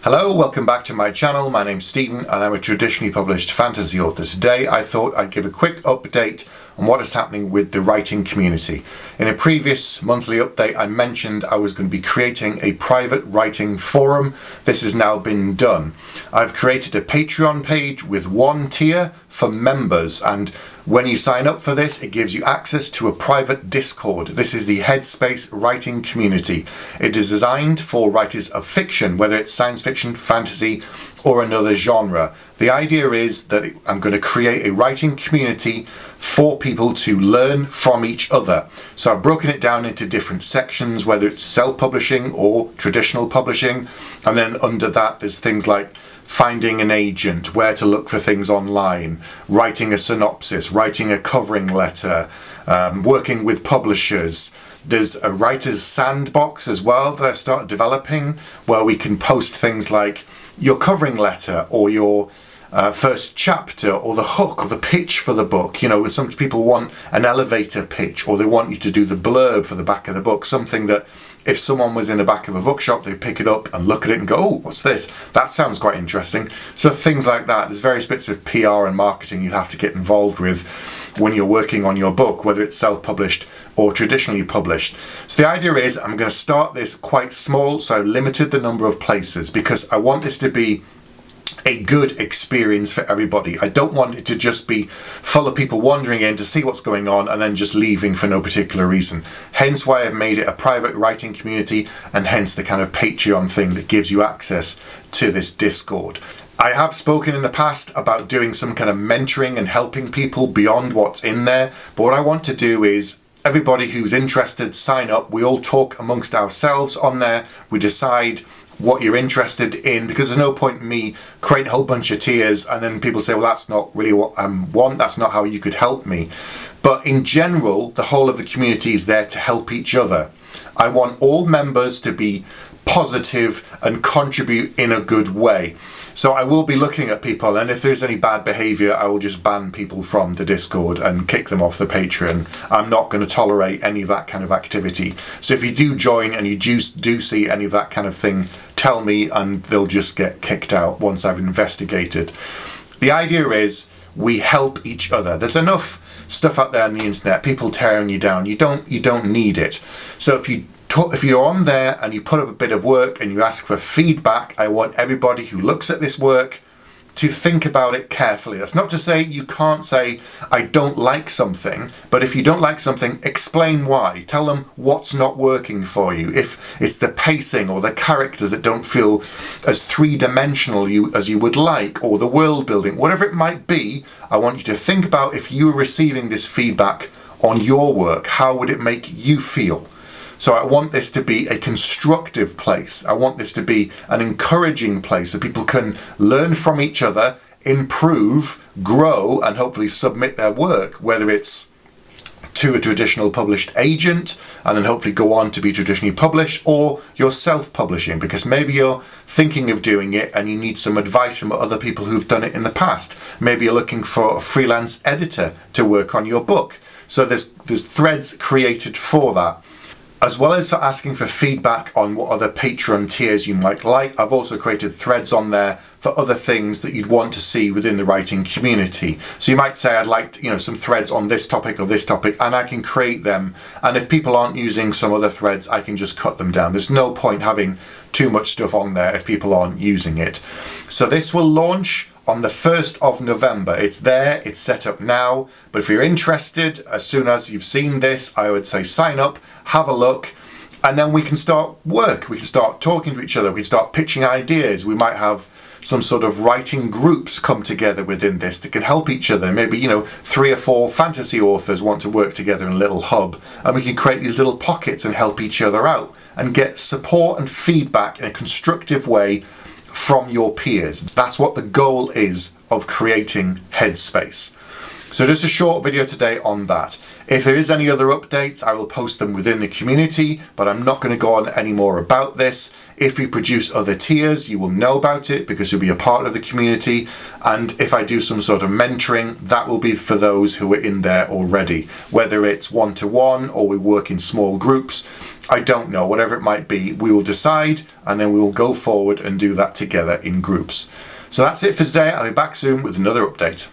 Hello, welcome back to my channel. My name's Stephen and I'm a traditionally published fantasy author. Today I thought I'd give a quick update on what is happening with the writing community. In a previous monthly update I mentioned I was going to be creating a private writing forum. This has now been done. I've created a Patreon page with one tier for members, and when you sign up for this, it gives you access to a private Discord. This is the Headspace writing community. It is designed for writers of fiction, whether it's science fiction, fantasy, or another genre. The idea is that I'm going to create a writing community for people to learn from each other. So I've broken it down into different sections, whether it's self-publishing or traditional publishing. And then under that, there's things like finding an agent, where to look for things online, writing a synopsis, writing a covering letter, working with publishers. There's a writer's sandbox as well that I've started developing, where we can post things like your covering letter or your first chapter or the hook or the pitch for the book. You know, some people want an elevator pitch, or they want you to do the blurb for the back of the book, something that if someone was in the back of a bookshop, they'd pick it up and look at it and go, oh, what's this? That sounds quite interesting. So things like that. There's various bits of PR and marketing you have to get involved with when you're working on your book, whether it's self-published or traditionally published. So the idea is I'm going to start this quite small, so I've limited the number of places because I want this to be a good experience for everybody. I don't want it to just be full of people wandering in to see what's going on and then just leaving for no particular reason. Hence why I've made it a private writing community, and hence the kind of Patreon thing that gives you access to this Discord. I have spoken in the past about doing some kind of mentoring and helping people beyond what's in there, but what I want to do is everybody who's interested, sign up. We all talk amongst ourselves on there. We decide what you're interested in, because there's no point in me create a whole bunch of tiers and then people say, well, that's not really what I want, that's not how you could help me. But in general, the whole of the community is there to help each other. I want all members to be positive and contribute in a good way. So I will be looking at people, and if there's any bad behavior, I will just ban people from the Discord and kick them off the Patreon. I'm not going to tolerate any of that kind of activity. So if you do join and you do see any of that kind of thing, tell me and they'll just get kicked out once I've investigated. The idea is we help each other. There's enough stuff out there on the internet, people tearing you down. You don't need it. So if you're on there and you put up a bit of work and you ask for feedback, I want everybody who looks at this work to think about it carefully. That's not to say you can't say, I don't like something, but if you don't like something, explain why. Tell them what's not working for you. If it's the pacing or the characters that don't feel as three-dimensional as you would like, or the world building, whatever it might be, I want you to think about, if you were receiving this feedback on your work, how would it make you feel? So I want this to be a constructive place. I want this to be an encouraging place so people can learn from each other, improve, grow, and hopefully submit their work, whether it's to a traditional published agent and then hopefully go on to be traditionally published, or you're self-publishing because maybe you're thinking of doing it and you need some advice from other people who've done it in the past. Maybe you're looking for a freelance editor to work on your book. So there's threads created for that. As well as for asking for feedback on what other Patreon tiers you might like, I've also created threads on there for other things that you'd want to see within the writing community. So you might say, I'd like some threads on this topic or this topic, and I can create them. And if people aren't using some other threads, I can just cut them down. There's no point having too much stuff on there if people aren't using it. So this will launch on the 1st of November. It's there, it's set up now, but if you're interested, as soon as you've seen this, I would say sign up, have a look, and then we can start work. We can start talking to each other, we can start pitching ideas. We might have some sort of writing groups come together within this that can help each other. Maybe, 3 or 4 fantasy authors want to work together in a little hub, and we can create these little pockets and help each other out and get support and feedback in a constructive way from your peers. That's what the goal is of creating Headspace. So just a short video today on that. If there is any other updates, I will post them within the community, but I'm not going to go on any more about this. If we produce other tiers, you will know about it because you'll be a part of the community. And if I do some sort of mentoring, that will be for those who are in there already. Whether it's one-to-one or we work in small groups, I don't know, whatever it might be, we will decide and then we will go forward and do that together in groups. So that's it for today. I'll be back soon with another update.